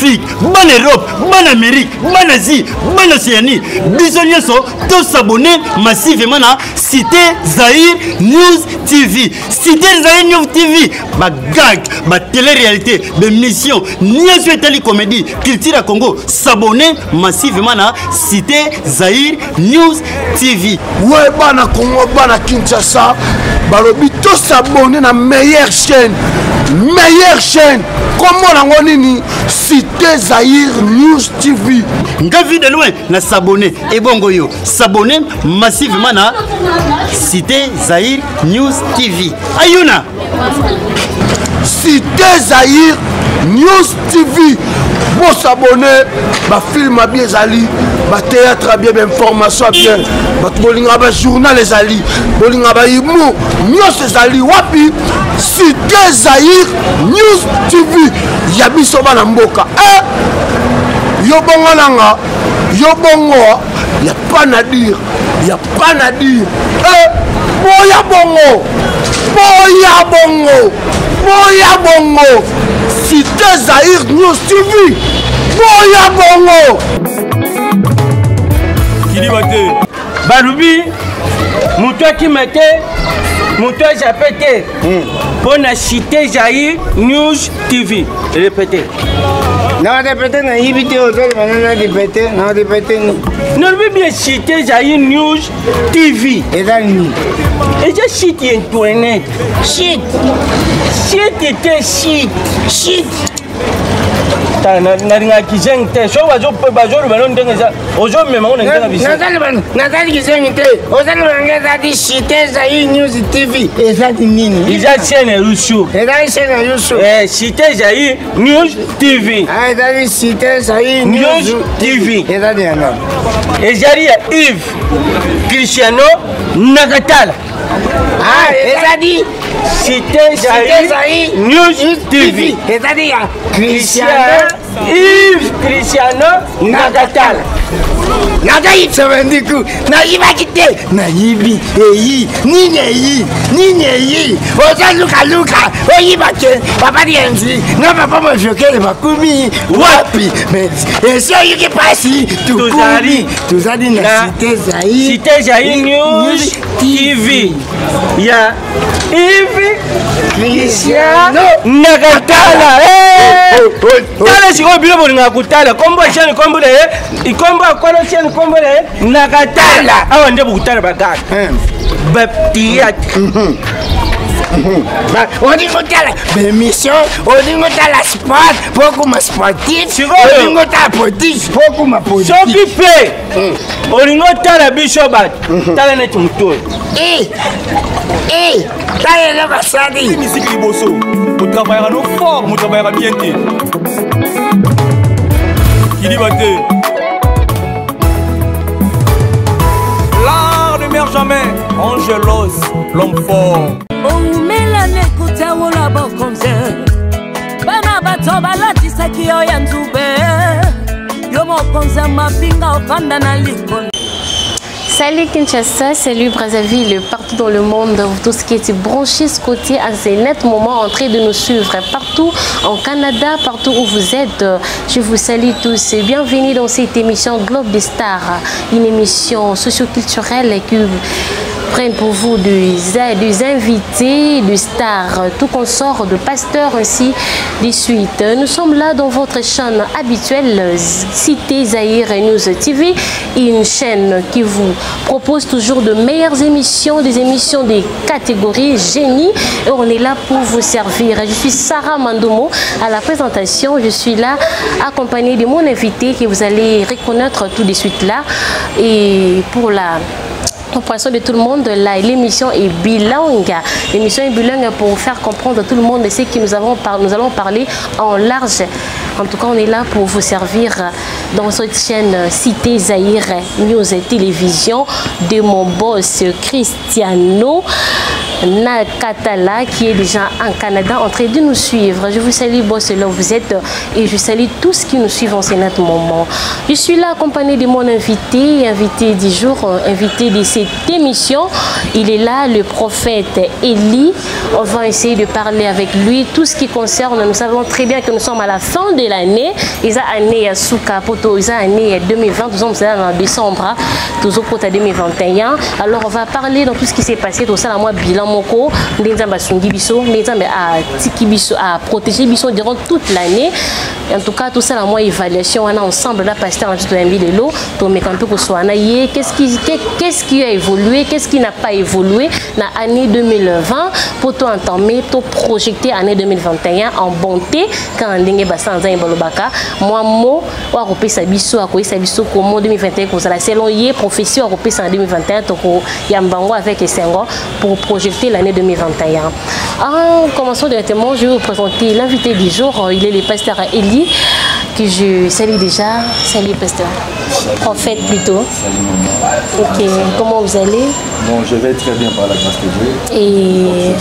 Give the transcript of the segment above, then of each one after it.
Afrique, ban Europe, ban Amérique, ban Asie, ban Océanie. Bisogna so tous s'abonner massivement à Cité Zahir News TV. Cité Zahir News TV, ma gag, ma télé-réalité, ma mission, Nia Télé Comédie, Culture à Congo, s'abonner massivement à Cité Zahir News TV. Ouais, bana Congo, bana Kinshasa, balobi tous s'abonner à meilleure chaîne. Meilleure chaîne. Comment on a Cité Zahir News TV. Ngavi de loin, na s'abonner. Et bongo yo, s'abonner massivement à Cité Zahir News TV. Ayuna. Cité Zahir News TV. Pour s'abonner, ma film a bien zali, ma théâtre a bien, information a bien, ma bolinga ba journal les ali, bolinga ba imu, news zali wapi, Cité Zahir News TV. Yabiso bana mboka. Yo bongo nanga, yo bongo, y a pas à dire, y a pas à dire. Boya bongo, boya bongo, boya bongo. Cité Zahir News TV. Boya bongo. Kilibate. Barubi, moutoua qui mettait, moutoua j'appelle pour la Cité Zahir News TV. Répétez. Non, répétez, non, répétez, répétez, non, répétez. Non, bien Cité Zahir News TV. Et là, nous. Et je cite Internet. Shit. Shit était shit. Shit. Na kizeng te so bazo balon denga za ozo mema on denga bisi Natali kizeng te ozali bangeza di Cité Zahir News TV ezali nini iza chaîne Rushu ezali chaîne Rushu Cité Zahir News TV ezali Cité Zahir News TV ezali yana ezali ya Yves Cristiano Nakatala ezali Cité Zahir News TV ezali ya Yves Cristiano Nakatala. Nagayi sabandiku nayibaki te nayibi eyi nini ozaluka oyibake papa dienzi na papa mojokele makumi wapi eso yuki pasi tuzali na Cité Zahir News TV ya Yves Cristiano Nakatala. Tala siko bilo bolinga kutala kombo chani kombo le ikombo akola chani kombo le Nakatala awa nde bukutala bagaka baptiat odingotala bemission odingotala sport pokuma sportif odingotala politique pokuma politique soki pe odingotala biso bato tala neti mutoi tala eloko asali musique liboso motravaillera no fort motravaillera bien te Kilibate. L'art ne meurt jamais. Angelos, l'homme fort. Oh, Mélanie, écoutez, on l'a bon comme ça. Bana batoba la tisaki yo yanzube. Yo mo konza mapinga ofanda na likon. Salut Kinshasa, salut Brazzaville, partout dans le monde, vous tous qui êtes branchés ce côté à ces nets moments en train de nous suivre partout en Canada, partout où vous êtes. Je vous salue tous et bienvenue dans cette émission Globe des Stars, une émission socio-culturelle qui prennent pour vous des invités, des stars, tout consort, de pasteurs ainsi de suite. Nous sommes là dans votre chaîne habituelle, Cité Zahir News TV, une chaîne qui vous propose toujours de meilleures émissions, des émissions des catégories génie, et on est là pour vous servir. Je suis Sarah Mandomo à la présentation, je suis là accompagnée de mon invité que vous allez reconnaître tout de suite là, et pour la compréhension de tout le monde, l'émission est bilingue. L'émission est bilingue pour faire comprendre à tout le monde ce que nous allons parler en large. En tout cas, on est là pour vous servir dans cette chaîne Cité Zahir News et Télévision de mon boss Cristiano Nakatala qui est déjà en Canada en train de nous suivre. Je vous salue, boss, là où vous êtes et je salue tous qui nous suivent en ce moment. Je suis là accompagné de mon invité du jour, invité de cette émission. Il est là, le prophète Eli. On va essayer de parler avec lui tout ce qui concerne. Nous savons très bien que nous sommes à la fin de l'année. Ils ont année à Souka, ils ont année 2020, nous sommes en décembre, toujours pour 2021. Alors on va parler dans tout ce qui s'est passé, tout ça, la moi bilan moko, à protéger biso durant toute l'année. En tout cas, tout ça, la moi évaluation, on a ensemble là, pasteur en juste un l'eau, tout mais un peu pour soi, qu'est-ce qui a évolué, qu'est-ce qui n'a pas évolué dans l'année 2020 pour tout entamer, tout projeter année 2021 en bonté quand on dingue bassin en bolobaka. Moi, moi, on a repris sa biso, à quoi sa biso comme 2021 comme ça, la selon y profession a repris ça en 2021, donc il y a un bango avec les Senghor pour projeter l'année 2021. En commençant directement, je vais vous présenter l'invité du jour. Il est le pasteur Eli, que je salue déjà. Salut pasteur. Salut. Prophète plutôt. Salut maman. Ok, comment vous allez? Bon, je vais très bien par la grâce de Dieu. Et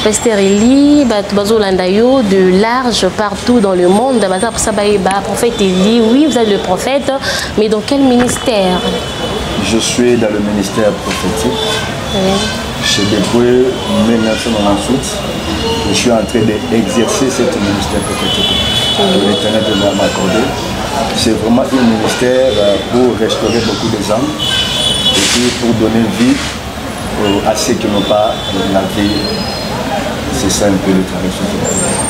pasteur Eli, de large partout dans le monde. Prophète Eli, oui, vous êtes le prophète, mais dans quel ministère? Je suis dans le ministère prophétique. Oui. J'ai depuis 1998, je suis en train d'exercer ce ministère prophétique que l'Éternel m'a accordé. C'est vraiment un ministère pour restaurer beaucoup de âmes et puis pour donner vie à ceux qui n'ont pas la vie. C'est ça un peu le travail.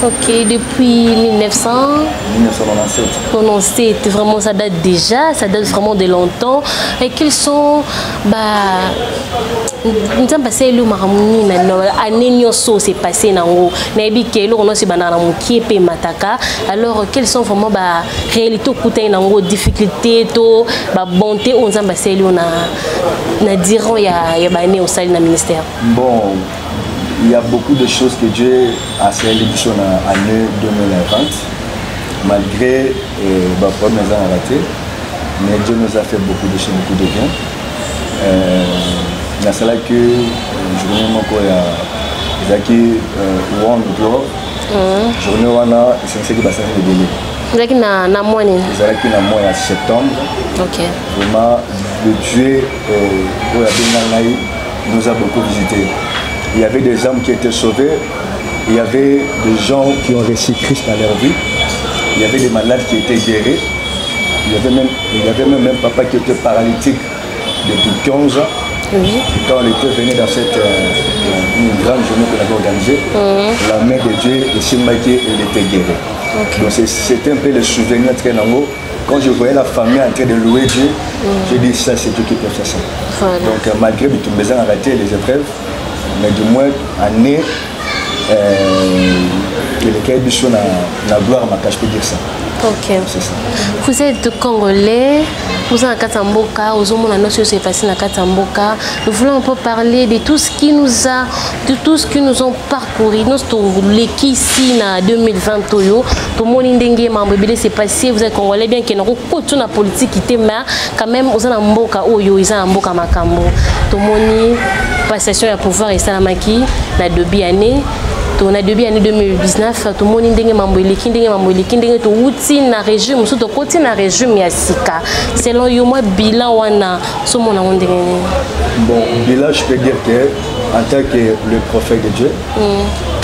Ok, depuis 1997. 1997, vraiment ça date déjà, ça date vraiment de longtemps. Et quels sont, nous avons passé le maramuni, année c'est passé na haut, nabi kelo on se banana mukie pe mataka. Alors quels sont vraiment réalité côté na haut difficulté to bonté on a passé le na diront ya bané au salle na ministère. Bon. Il y a beaucoup de choses que Dieu a sélectionnées en l'année 2020, malgré les problèmes qu'on a ratés. Mais Dieu nous a fait beaucoup de choses, beaucoup de bien. Il y a cela que journée il y a qui One Gloire. Journée où on a essayé de passer le délai. Vous avez na mois en septembre. Ok. Vraiment, le Dieu nous a beaucoup visité. Il y avait des âmes qui étaient sauvées, il y avait des gens qui ont reçu Christ dans leur vie, il y avait des malades qui étaient guéris, il y avait même un papa qui était paralytique depuis 15 ans. Oui. Quand on était venu dans cette une grande journée qu'on avait organisée, la main de Dieu, le Simbaki, il était guéri. Okay. Donc c'était un peu le souvenir très nombreux. Quand je voyais la famille en train de louer Dieu, j'ai dit ça, c'est Dieu qui peut faire ça. Voilà. Donc malgré que tout besoin arrêter les épreuves, mais du moins, année, lequel bichon la gloire m'a caché, je peux dire ça. Ok. C'est ça. Vous êtes congolais, vous êtes à Katamboka, vous avez une notion de passé à Katamboka. Nous voulons un peu parler de tout ce qui nous a, de tout ce qui nous ont parcouru. Nous sommes l'équipe ici en 2020. Tout le monde est membre de c'est passé. Vous êtes congolais, bien que nous avons toute la politique qui était mais quand même vous êtes en Mboka Oyo, vous êtes en Mboka Makambo. Tout le monde passation à pouvoir et Salamaki, la début année. On a depuis l'année 2019, tout le monde est membre de l'équipe, tout outil na régime, surtout côté na régime yasika. Selon yo moi bilan wana so mon on dit. Bon, bilan je peux dire que en tant que le prophète de Dieu,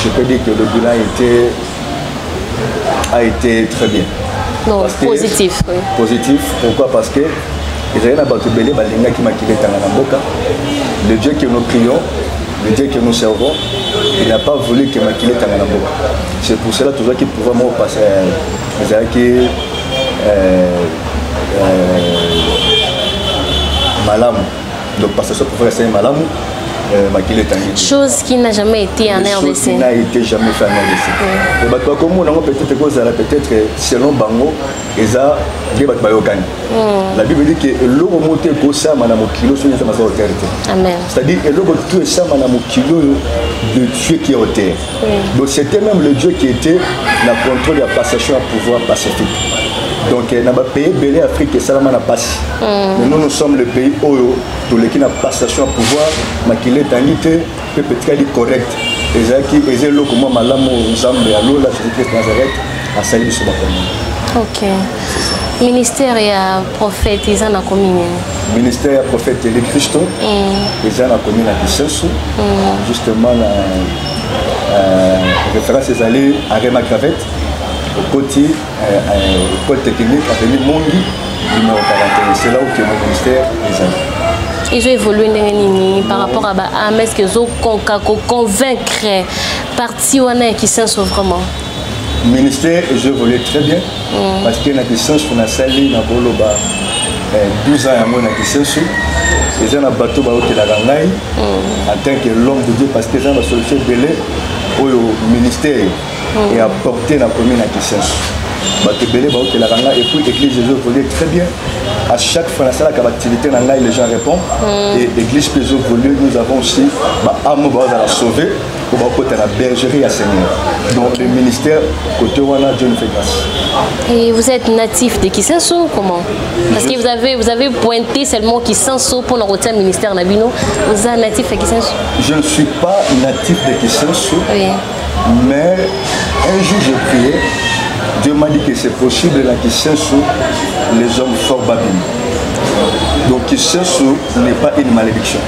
je peux dire que le bilan a été très bien. Non, positif. Oui. Positif. Pourquoi? Parce que il y a un belé balinga qui m'a quitté dans Mboka. Le Dieu que nous prions, le Dieu que nous servons, il n'a pas voulu que Makile Tanganabo. C'est pour cela toujours qu'il pouvait me passer Malam. Donc parce que ça pouvait rester Malam. Chose qui n'a jamais été en RDC. Chose qui n'a été jamais fait en RDC. Et bah comme on a peut-être selon Bango, Eza la Bible dit que l'homme monté pour ça madame kilo sur sa autorité. Amen. C'est-à-dire l'homme tout ça madame kilo de Dieu qui est au terre. Donc c'était même le Dieu qui était la contrôle de la passation à pouvoir pacifique. Donc dans le pays belé Afrique et ça n'a pas. Mais nous sommes le pays Oyo, tous les qui n'a passation à pouvoir maquiller d'anité peut-être correct. Et c'est là comment malamu ensemble à l'eau là Jésus-Christ Nazareth à salir sur ma commune. Ok. Ministère et prophète ils en a commis. Ministère et prophète et les Christo ils en a commis la Kissensu justement la référence est allée à Rema Cravette au côté école technique à venir Mongi numéro 41. C'est là où que mon ministère est allé. Ils ont évolué par rapport à est-ce qu'ils ont convaincre parti qui s'en vraiment. Ministère, je voulais très bien parce que la question qu'on a sali na boloba 12 ans à mon question et j'ai un bateau qui la gangai en tant que l'homme de Dieu parce que j'ai une solution belé au ministère et apporter la commune à question. Bateau belé qui la gangai et puis l'église je voulais très bien. À chaque fois, dans la activité, les gens répondent. Et l'église Pézo Volume, nous avons aussi Amour à sauver pour côté la bergerie à Seigneur. Donc le ministère, côté Wana, Dieu nous fait grâce. Et vous êtes natif de Kissenso, comment? Parce que vous avez pointé seulement Kissenso pour le retirer ministère Nabino. Vous êtes natif de Kissenso? Je ne suis pas natif de Kissenso, mais un jour j'ai prié. Dieu m'a dit que c'est possible dans Kissenso, les hommes fort babines. Donc Kissenso n'est pas une malédiction.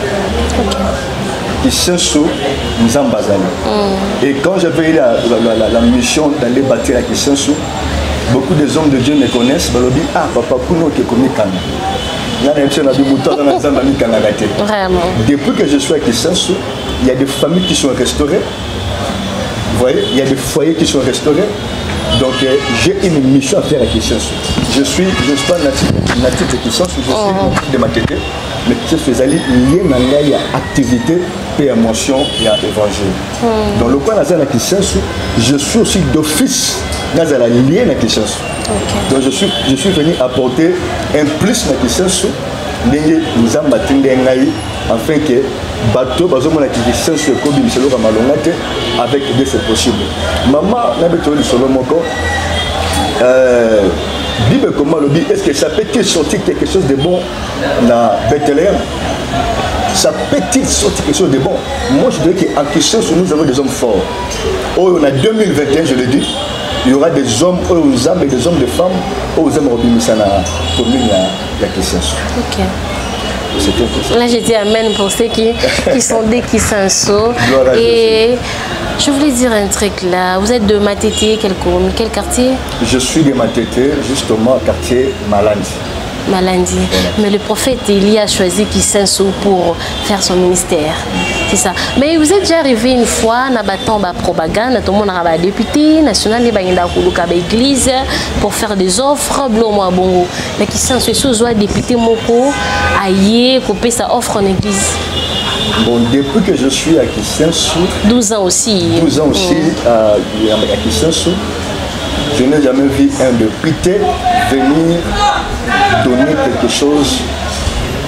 Kissenso nous en basali. Et quand j'avais eu la mission d'aller bâtir à Kissenso, beaucoup des hommes de Dieu me connaissent. Ils me disent ah papa Kuno qui est connu quand même. Depuis que je suis à Kissenso, il y a des familles qui sont restaurées. Vous voyez, il y a des foyers qui sont restaurés. Donc j'ai une mission à faire à Kissenso. Je ne suis pas natif de Kissenso, je suis natif de Matete, mais Kissenso est lié à l'activité et à motion et à l'évangile. Dans le coin de Kissenso, je suis aussi d'office lié à Kissenso. Donc je suis venu apporter un plus à Kissenso, nous avons afin que bateau bazomona Kissenso ekobi miselo malonga te avec Dieu c'est possible. Maman n'habite le solo moko Bible comment le dit, est-ce que ça peut-il sortir quelque chose de bon dans Bethléem? Ça peut-il sortir quelque chose de bon? Moi je dirais qu'en Kissenso nous avons des hommes forts. Oh, on a 2021, je le dis, il y aura des hommes aux âmes et des hommes de femmes aux âmes au la commune de Kissenso. Ok. Là, j'ai dit amen pour ceux qui sont des Kissenso. Et je voulais dire un truc là. Vous êtes de Matete, quel quartier? Je suis de Matete, justement, quartier Malandi. Malandi. Mais le prophète Élie a choisi Kissenso pour faire son ministère. C'est ça. Mais vous êtes déjà arrivé une fois dans la propagande, tout le monde a député national de l'église pour faire des offres. Mais Kissenso est député Moko aïe couper sa offre en église. Bon, depuis que je suis à Kissenso, 12 ans aussi. 12 ans aussi à Kissenso, je n'ai jamais vu un député venir donner quelque chose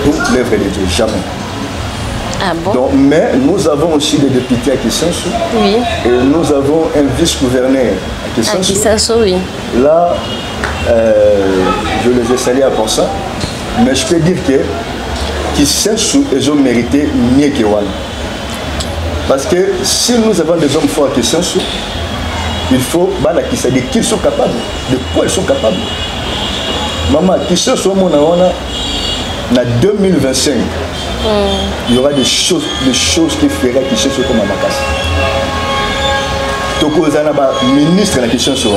pour l'œuvre de Dieu. Jamais. Ah bon? Donc, mais nous avons aussi des députés à Kissenso. Oui. Et nous avons un vice-gouverneur à Kissenso. À Kissenso, oui. Là, je les ai salués à ça. Mais je peux dire que Kissenso, ils ont mérité mieux que Wan. Parce que si nous avons des hommes forts à Kissenso, il faut qu'ils sont capables. De quoi ils sont capables? Maman, Kissenso, en 2025, il y aura des choses qui feraient Kissenso comme Amakasi. Toko Zanaba, ministre de la Kissenso.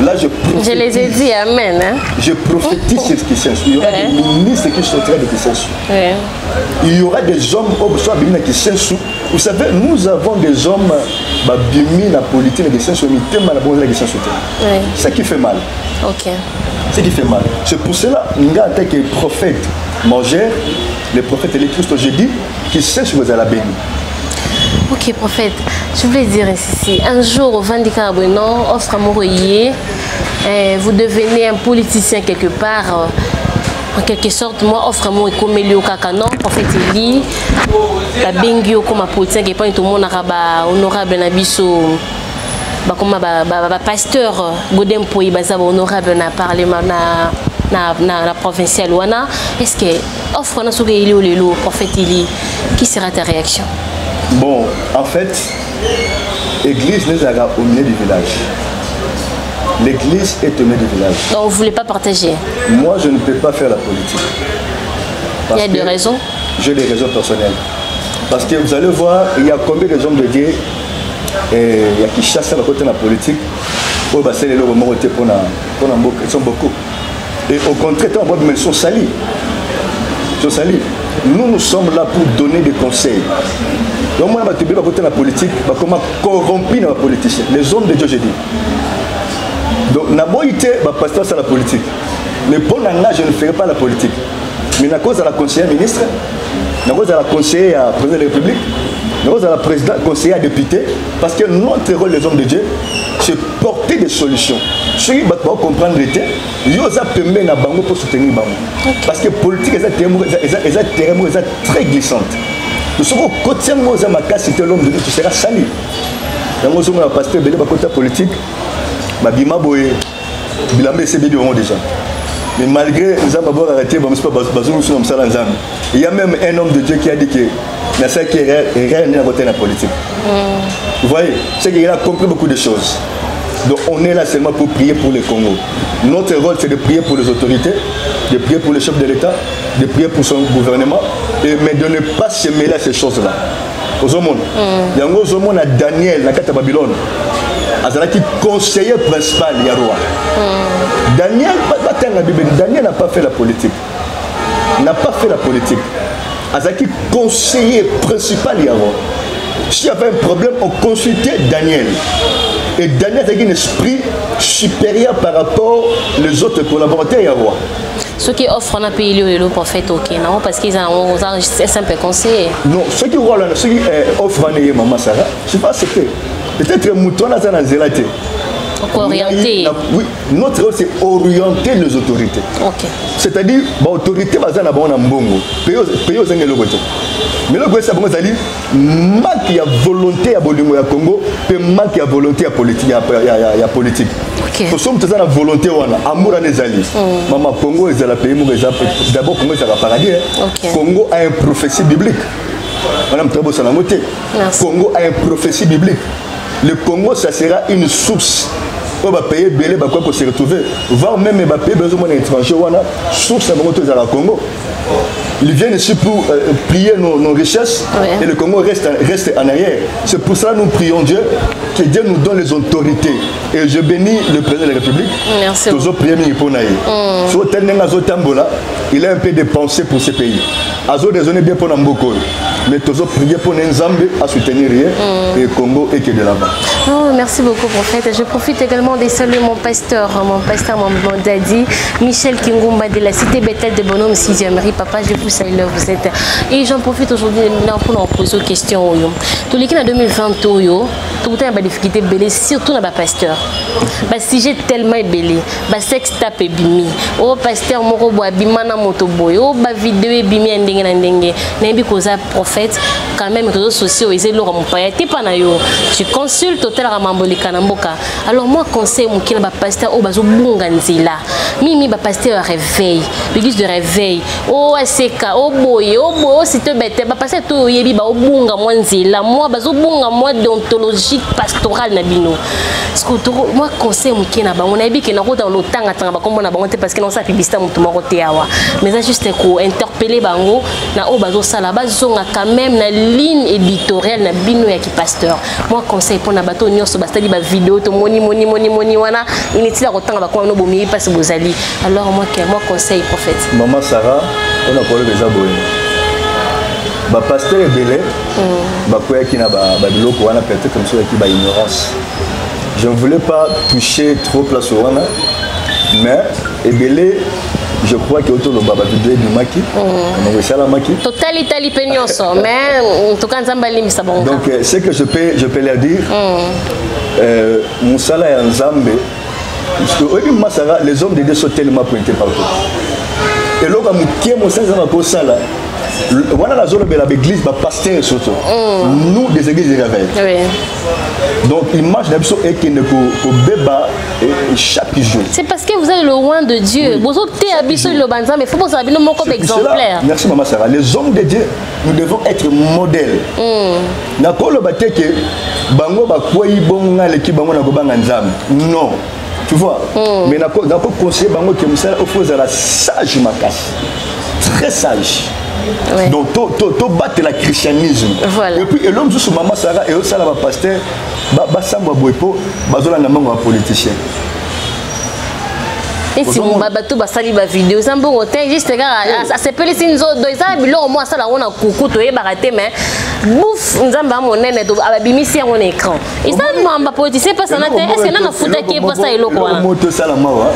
Là, je les ai dit, amen. Hein? Je prophétise sur Kissenso. Il y aura des ministres qui sortiront de Kissenso. Il y aura des hommes qui Kissenso. Vous savez, nous avons des hommes qui la politique de Kissenso, mais qui mal Kissenso. C'est ça qui fait mal. Ok. C'est qui fait mal. C'est pour cela, nous, en tant que prophète, mangeur, le prophète et le Christ, je dis qu'il sait ce que vous allez bénir. Ok, prophète, je voulais dire ici, un jour au Vandika Bruno, offre Mouroyer, vous devenez un politicien quelque part. En quelque sorte, moi, offre moi comme Elio Kakano, prophète Eli, la Bengio comme politicien qui est pas tout le monde honorable Nabiso. Comme pasteur Godem Poy Bazaba honorable na parlement na provincial wana, est-ce que offre na souke Eli ou le prophète Eli, qui sera ta réaction? Bon, en fait, l'église n'est pas au milieu du village. L'église est au milieu du village. Donc vous ne voulez pas partager? Moi, je ne peux pas faire la politique. Il y a des raisons? J'ai des raisons personnelles. Parce que vous allez voir, il y a combien de hommes de Dieu il y a qui chassent à côté de la politique. Ils sont beaucoup. Et au contraire, ils sont salis. Nous sommes là pour donner des conseils. Donc moi, je vais côté de la politique, comment corrompre les politiciens. Les hommes de Dieu, je dis. Donc, je vais passer à la politique. Mais pour l'instant, je ne ferai pas la politique. Mais à cause de la conseillère ministre, à cause de la conseillère président de la République, à cause de la conseillère député, parce que notre rôle, les hommes de Dieu, c'est porter des solutions. Ceux qui vont comprendre l'été, ils ont permis à Bango pour soutenir Bango. Parce que la politique est très glissante. Nous sommes au côté de ma casse, c'était l'homme de Dieu, tu seras sali. Nous sommes au pasteur, nous sommes côté politique, Bima Boye, Bilamé, c'est bien déjà. Mais malgré nous avons arrêté, il y a même un homme de Dieu qui a dit que il y a ça qui est rien à côté de la politique. Vous voyez, c'est qu'il a compris beaucoup de choses. Donc on est là seulement pour prier pour le Congo. Notre rôle c'est de prier pour les autorités, de prier pour le chef de l'État, de prier pour son gouvernement, mais de ne pas se mêler à ces choses-là. Aux hommes, il y a un homme à Daniel, dans la Babylone. Azalaki conseiller principal du roi. Daniel n'a pas fait la politique. N'a pas fait la politique. Azalaki conseiller principal du roi. S'il y avait un problème, on consultait Daniel. Et Daniel avait un esprit supérieur par rapport aux autres collaborateurs du roi. Ceux qui offrent un pays le prophète, ok, non, parce qu'ils ont un simple conseiller. Non, ceux qui offrent un maman Sarah, je ne sais pas ce que. Peut-être que Mouton a un zélaté. Orienter. Oui, notre rôle c'est orienter les autorités. Ok. C'est-à-dire, l'autorité va être en bongo. Pays aux Anglais. Mais le gouvernement, c'est dire manque de volonté à Bolingo à Congo, et manque de volonté à politique. Nous sommes tous en volonté, amour à les alliés. Maman, Congo est la pays, d'abord Congo est la paradis. Congo a une prophétie biblique. Madame Trabo Salamoté, Congo a une prophétie biblique. Le Congo, ça sera une source. On va payer Belé, pour se retrouver. Voire même payer besoin d'étrangers, source à Congo. Ils viennent ici pour prier nos richesses et le Congo reste en arrière. C'est pour ça que nous prions Dieu, que Dieu nous donne les autorités. Et je bénis le président de la République. Merci. Il a un peu de pensée pour ce pays. Azo raisonné bien pour Namboko. Mais toujours prier pour Nzambe à soutenir et Congo et que de là-bas. Oh, merci beaucoup, prophète. Je profite également de saluer mon pasteur, mon daddy, Michel Kingumba de la cité Bethel de Bonhomme 6e rue. Papa, je vous salue là où vous êtes. Et j'en profite aujourd'hui pour nous poser une question. Tous les cas en 2020, tout le temps, il y a des difficultés belées, surtout dans le pasteur. Le sujet tellement belé. Le sexe tape bimi. Oh, pasteur, moro boa bimana motoboy. Oh, ba vidéo bimi ndenge na ndenge. N'importe quoi prophète. Quand même, les réseaux sociaux, ils ont mon paya. Tu consultes hôtel Ramambolika Namboka. Alors moi, conseil mon kina ba pasteur au bazo bunganzila. Mimi ba pasteur réveil. L'église de réveil. Oh aseka, oh boy, oh si te bête, ba pasteur tout yebi ba bunga mwanzila. Moi bazo bunga moi déontologique pastorale na bino. Parce que moi conseil mon kina ba on a bi que na rota lo tanga tanga ba comme na bango parce que non ça publicité mon tout moko teawa. Mais ça juste ko interpeller bango na o bazo sala bazonga quand même na ligne éditoriale na bino ya ki pasteur. Moi conseil pour na bato nyonso ba stadi ba vidéo to moni wana inutile à rotanga ba ko no bomi parce que bozali. Alors moi conseil prophète. Maman Sarah, on a parlé déjà boy. Ba pasteur belé ba koya ki na ba biloko wana peut-être comme ça qui ba ignorance. Je ne voulais pas toucher trop place au wana mais ebelé je crois que autour de Baba Bidé du Maki, Totalité peignoso, mais en tout cas, donc, ce que je peux leur dire, mon salaire est en Zambé, parce que les hommes de Dieu sont tellement pointés partout. Et là, quand mon salaire est en salaire, voilà la zone de l'église, pasteur surtout. Nous, des églises de réveil. Donc, il marche d'absolu et qu'il ne peut pas chaque qui joue. C'est parce que vous êtes le roi de Dieu. Vous êtes habitué le banzam, mais il faut que vous ayez mon comme exemplaire. Merci maman Sarah. Les hommes de Dieu, nous devons être modèles. D'accord, le bâtiment que bango ba quoi ibonga l'équipe bango na gobanga nzam. Non. Tu vois. Mais d'accord conseiller bango que monsieur offre à la sage macasse. Très sage. Ouais. Donc, tu battre le christianisme. Voilà. Et puis, l'homme sous maman Sarah et ça, le pasteur, Bassamba Boepo, Bazola Namango, un politicien. Et si vous bateau basali ba vidéo ça bon hôtel juste à se pele sinzo do ça bilo moi ça la on a coucou to e baraté mais bouf nzamba mon nene to abimisi en écran et ça mamba politicien pas ça na est-ce que na futa qui pas ça eloko wana moto ça la mawa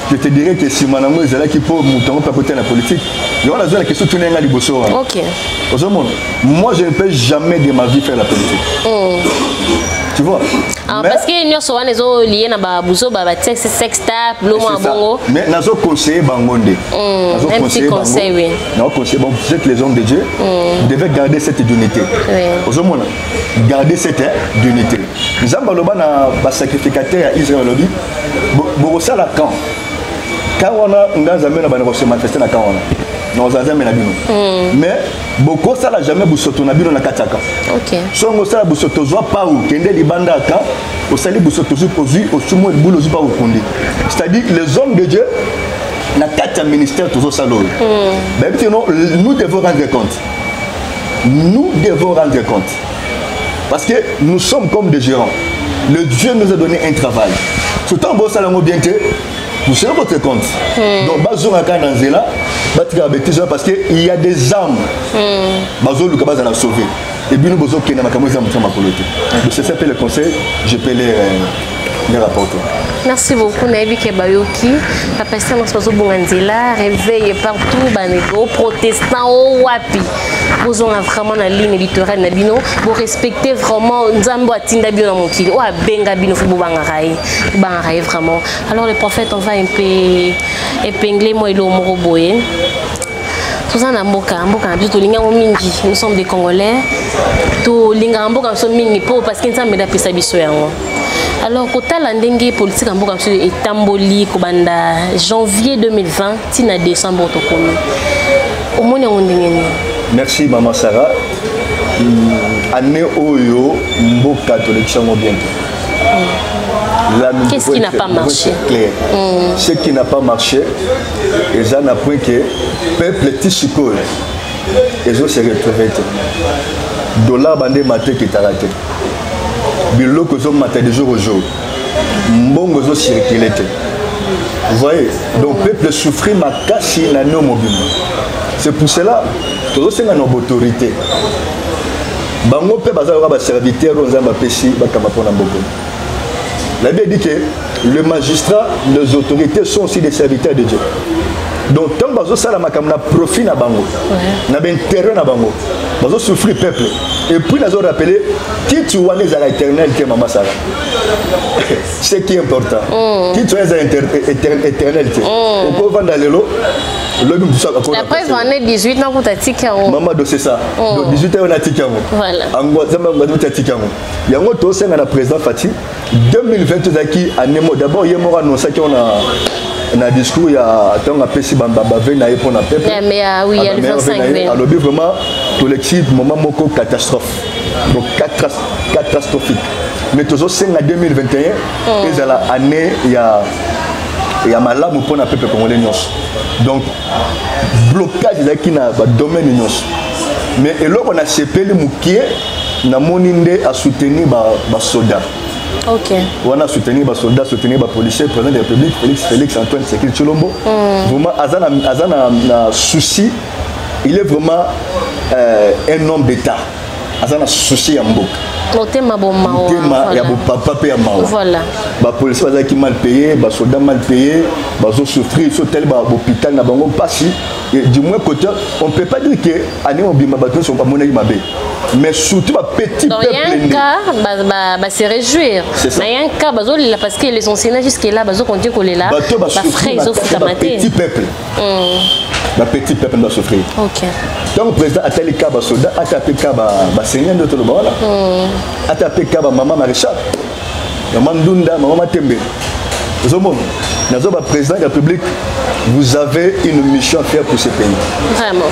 je te dirais que si manamo ezala qui pour mouton pas côté la politique il y a la question tourner nga liboso OK moi je ne peux jamais de ma vie faire la politique tu vois parce que nous sommes liés na ba buso ba texte sexta lo mo bongo mais nazo conseiller bangonde un petit conseil oui non conseiller bon vous êtes les hommes de Dieu devez garder cette unité garder cette unité nzamba loba na ba sacrificateur ya Israël lobi bo ça la quand wana ngazamé na bana ko se manifester na quand wana non zazamé na bino mais beaucoup ça la jamais busoto na bino na kataka OK songo ça busoto zo pa ou kende libanda ka au sali busoto zo pozu au sumo bulo zo pa ou kondi c'est-à-dire les hommes de Dieu na kata ministère toujours salo ben non nous devons rendre compte parce que nous sommes comme des gérants le Dieu nous a donné un travail tout temps bon ça la bien vous serez votre compte. Donc, Bazouka Kananzela, parce qu'il y a des âmes. Bazouka Bazala la sauver. Et puis nous besoin qu'il y ait c'est ça le conseil, je peux les rapporter. Merci beaucoup, Naïbi Kebayoki. La pasteur François Bonganzela, réveille partout, banego, protestant, au wapi. Vous avez vraiment la ligne éditoriale Nabino. Vous respectez vraiment Nzambo Atinda Bio Mokili. Ou à Benga Bino Fubu Bangarai. Bangarai vraiment. Alors le prophète, on va un peu épingler moi et le Moroboé. Nous sommes des Congolais. Parce que nous sommes des Pessabisoyans. Alors, quand la ndenge politique en Boka est tamboli kobanda janvier 2020 tina décembre tokomi. Au moins on ndenge. Merci maman Sarah. Année oyo mboka l'élection bientôt. Qu'est-ce qui n'a pas marché? Ce qui n'a pas marché, et ça n'a point que peuple tichiko. Et je se retrouve. Dollar bandé maté qui t'a raté. Biloko zo maté de jour au jour. Mbongo zo circulé. Vous voyez? Donc peuple souffrir ma casse na no mobile. C'est pour cela que nous sommes en autorité. Bango pe bazala ba serviteur nzamba pesi bakama pona mboko. La Bible dit que le magistrat, les autorités sont aussi des serviteurs de Dieu. Donc, tant que ça, na profit na bango, na ben terrain na bango, bazo souffrir peuple. Et puis, nous avons rappelé qui tu vois les à l'éternel qui est maman Sarah. C'est qui est important. Qui tu es à l'éternel. On peut vendre dans l'élo. Après, j'en ai 18 ans pour t'attiquer. Maman, c'est ça. Donc, 18 ans, on a tiqué. Voilà. Il y a un autre aussi, on a président Fatih. 2020, d'abord, il y a un annoncé qu'on a un discours, il y a un PC Bamba Vena pour la peuple. Mais oui, il y a le 25 mai. Alors, vraiment, tout l'exil, moment moko catastrophe. Donc, catastrophique. Mais toujours, c'est en 2021, et dans l'année, il y a malade pour la peuple congolais. Donc, blocage qui n'a pas de domaine. Mais là, on a CP le moukier, on a monindé à soutenir les soldats. Ok. On a soutenu les soldats, soutenir les policiers, le président de la République, Félix Antoine Tshisekedi Tshilombo. Vraiment, Azana souci, il est vraiment un homme d'État. Azana souci à Mbok. Il y a papa et maman. Voilà. Les policiers sont mal payés, les soldats mal payés, ils ont souffert, ils sont tellement à l'hôpital, du moins, on ne peut pas dire que les sont pas monnaie. Mais surtout, les petits peuples. Il y a un cas, se réjouir. Il y a un cas, parce que les enseignants jusque-là, ils ont dit qu'on est là. Les petits peuples. Le petit peuple doit souffrir. Ok. Donc le président a tel cas, soldat, a tapé cas, seigneur de tout le monde. A tapé cas, maman maréchal. Maman Dunda, maman Tembe. Président de la République, vous avez une mission à faire pour ce pays. Vraiment.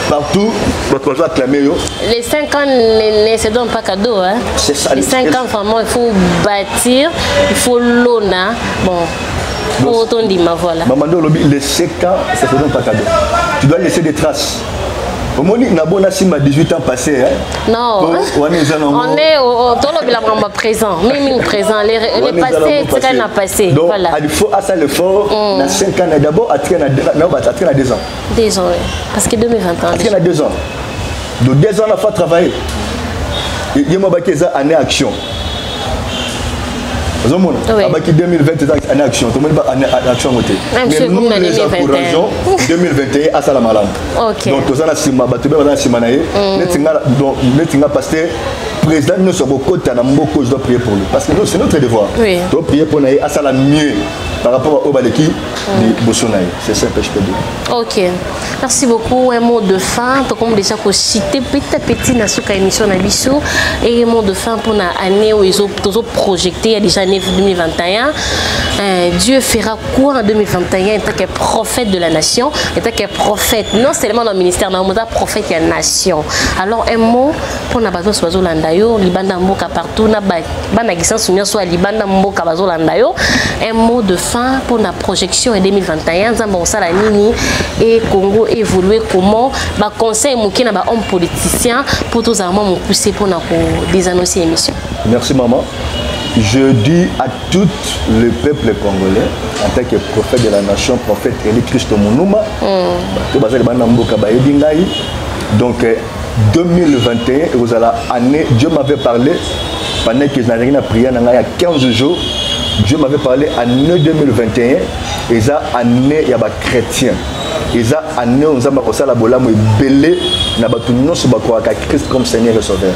Partout, votre projet acclamé. Les 5 ans ne se donnent pas cadeau. Hein? C'est ça. Les 5 ans, vraiment, il faut bâtir, il faut l'honneur. Bon, pour autant dire, voilà. Maman, les 5 ans, ça ne se donne pas cadeau. Tu dois laisser des traces. Au moins, il y a 18 ans passés. Hein? Non, on est au présent. Même présent. Les passés, c'est qu'on a passé. Donc, voilà. Il faut à ça l'effort. Dans 5 ans, d'abord, à 2 ans. 2 ans, oui. Parce que 2021. À 2 ans. Donc, 2 ans, on a fait travailler. Il y a une année action. Oui. Avec 2020, c'est une action. Tout le monde va en action. Mais nous, les encourageons 2021 à Salamalande. Donc, nous avons passé président, nous sommes au côté de Mboko, je dois prier pour lui. Parce que c'est notre devoir. Oui. Je dois prier pour nous à ça mieux par rapport au Baleki de Bossonaï. C'est ça que je peux dire. Ok. Merci beaucoup. Un mot de fin. Comme déjà cité petit à petit dans cette émission Nabiso et un mot de fin pour l'année où ils ont projeté il y a déjà année 2021. Dieu fera quoi en 2021 en tant que prophète de la nation, en tant que prophète non seulement dans le ministère, mais en prophète de la nation. Alors un mot pour la base de Landayo, Libanda Mboka partout, na banagisa souvenir soit Libanda Mboka bazo Landayo. Un mot de fin pour la projection en 2021. Zamba Sala Nini et Congo évoluer comment ba conseil mouki na ba homme politicien pour tous amants pousser pour na désannoncer l'émission. Merci maman. Je dis à tout le peuple congolais, en tant que prophète de la nation, prophète Eli Christ Mounuma, donc 2021, vous allez année, Dieu m'avait parlé, pendant que je n'avais rien à prier, il y a 15 jours, Dieu m'avait parlé année 2021, et ça année, il y a des chrétiens. Et ça année, on a la bolam et belé, n'a pas tout le monde sur Christ comme Seigneur et Sauveur.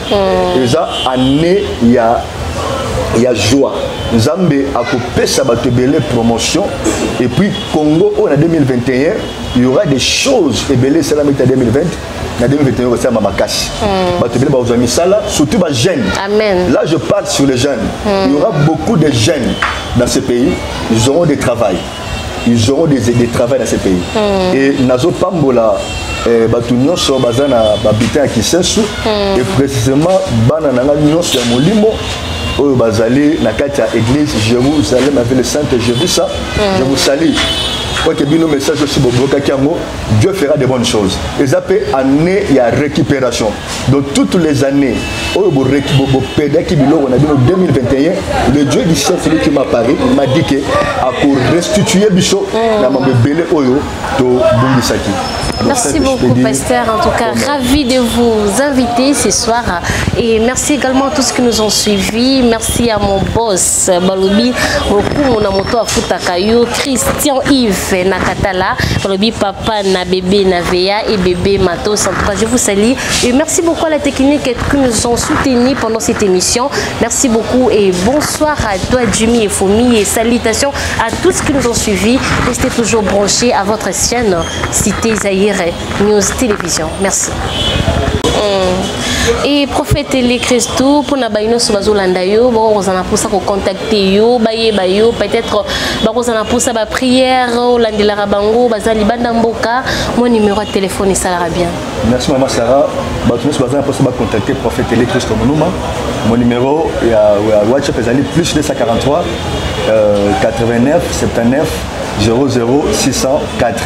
Et ça année, il y a joie. Zambé a coupé sa belle promotion. Et puis, Congo, en 2021, il y aura des choses. Et belé, c'est la méthode 2020. En 2021, c'est ma casse. Surtout les jeunes. Amen. Là, je parle sur les jeunes. Il y aura beaucoup de jeunes dans ce pays. Ils auront des travails. Ils auront des travails dans ce pays. Et Nazo Pambola, Batunion sur Bazana, Babitin à Kisensu, et précisément, Banana Nyon sur Molimo. Oh, Bazali, Nakatia Église, Jérusalem avec le Saint, j'ai vu ça, je vous salue. Quoi que bien nos messages aussi, Dieu fera de bonnes choses. Et ça peut année, il y a récupération. Donc toutes les années, on a dit en 2021, le Dieu du ciel, celui qui m'a parlé, il m'a dit que pour restituer Bichot, la mambe belé oyo to Bungisaki. Merci beaucoup, pasteur. En tout cas, ravi de vous inviter ce soir. Et merci également à tous ceux qui nous ont suivis. Merci à mon boss, Balobi, beaucoup mon moto à Futakayo, Christian Yves Nakatala, Balobi, papa, na bébé, Navea et bébé Matos. En tout cas, je vous salue. Et merci beaucoup à la technique qui nous ont soutenus pendant cette émission. Merci beaucoup et bonsoir à toi, Jimmy et Fomi. Et salutations à tous qui nous ont suivis. Restez toujours branchés à votre chaîne Cité Zaïre News Télévision. Merci. Et prophète Eli Christou pour na baino sur bazolanda yo bon on a pour ça qu'on contacter yo baye bayo peut-être on a pour ça ba prière landela rabango bazali banda mboka mon numéro de téléphone ça ira bien. Merci maman Sarah bato sur bazana pour ça contacter prophète Eli Christou mon numéro il y a WhatsApp ezali plus 243 89 79 00 604.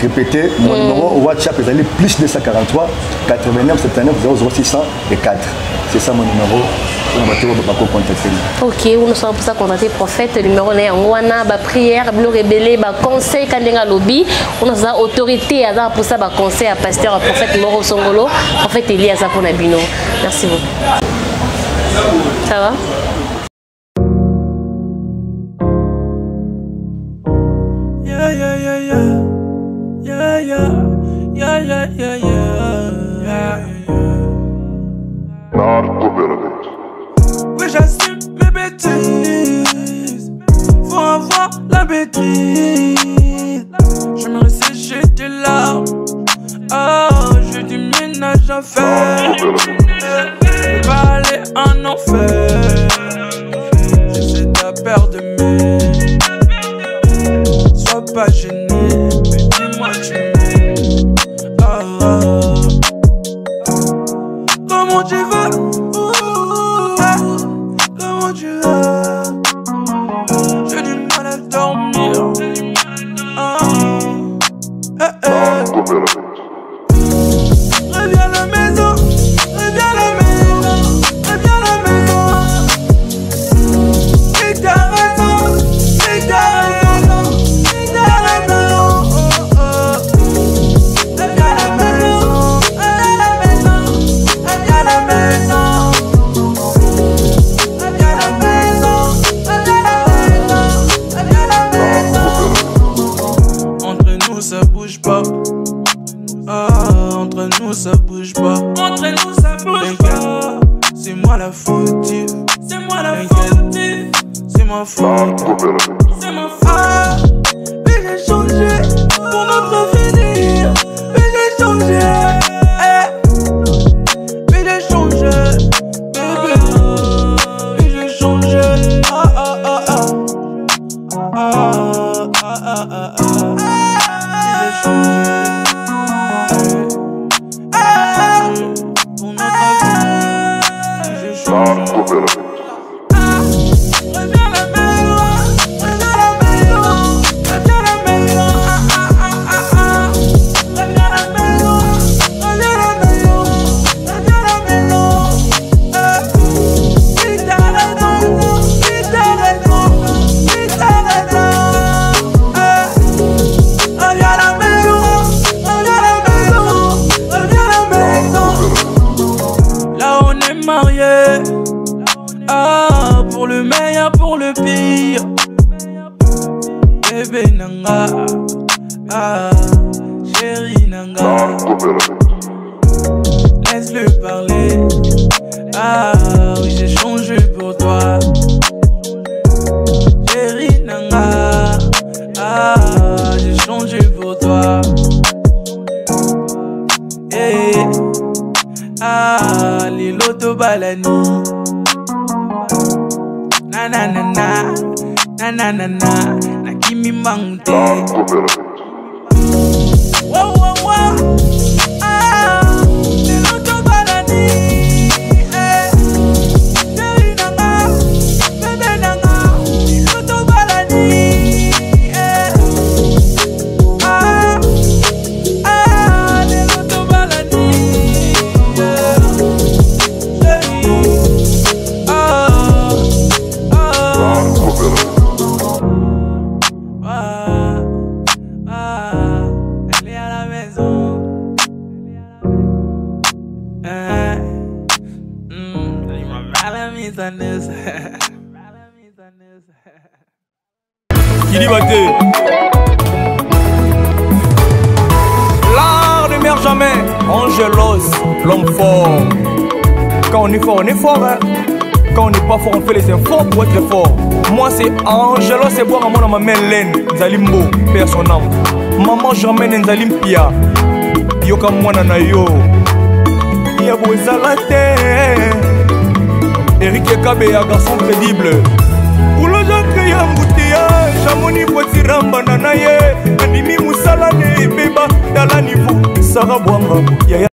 Répétez, mon numéro WhatsApp est allé plus 243 89 79 0604. C'est ça mon numéro. Ok, nous sommes pour ça contacter prophète. Le numéro est en Wana, prière, bleu rebelle, conseil, Kandenga lobby. On a autorité pour ça, conseil à pasteur, à prophète Moro Songolo, prophète Elias pour Nabino. Merci beaucoup. Ça va? Oui, j'assume mes bêtises. Faut avoir la bêtise. Je me sécher des larmes. Oh, j'ai du ménage à faire. Je vais aller en enfer. J'essaie de perdre de mes. moi la fautive. C'est moi la fautive. C'est ma faute. C'est ma faute. Mais j'ai changé pour notre avenir. Mais j'ai changé. Mais j'ai changé. Bébé. Mais j'ai changé. J'ai changé. Pour notre avenir. J'ai changé. Pour le meilleur, pour le pire. Bébé Nanga, chérie Nanga. Laisse-le parler. Oui, j'ai changé pour toi. Chérie Nanga, j'ai changé pour toi. Hey, les loto balani. Na na na na, na na na na, na kimi mangte. Wow wow wow, le loto balani. Chérie nanga, bébé nanga, le loto balani. Le loto balani. Elle est à la maison. Kilibaté. L'art ne meurt jamais. Angelos, l'homme fort. Quand on est fort, hein. Quand on n'est pas fort, on fait les efforts pour être fort. Moi c'est Angelo, c'est boire à mon maman Len, Zalimbo, père son âme. Maman Germaine Nzalim Pia, Yoka Mwana na yo. Yabo Zalate, Eric Ekabe, un garçon crédible. Pour le gens qui a embouteillage, Chamoni Potiramba Nanaye, Animi Moussalane, Beba, Dala Niveau, Sarah Boanga, Yaya.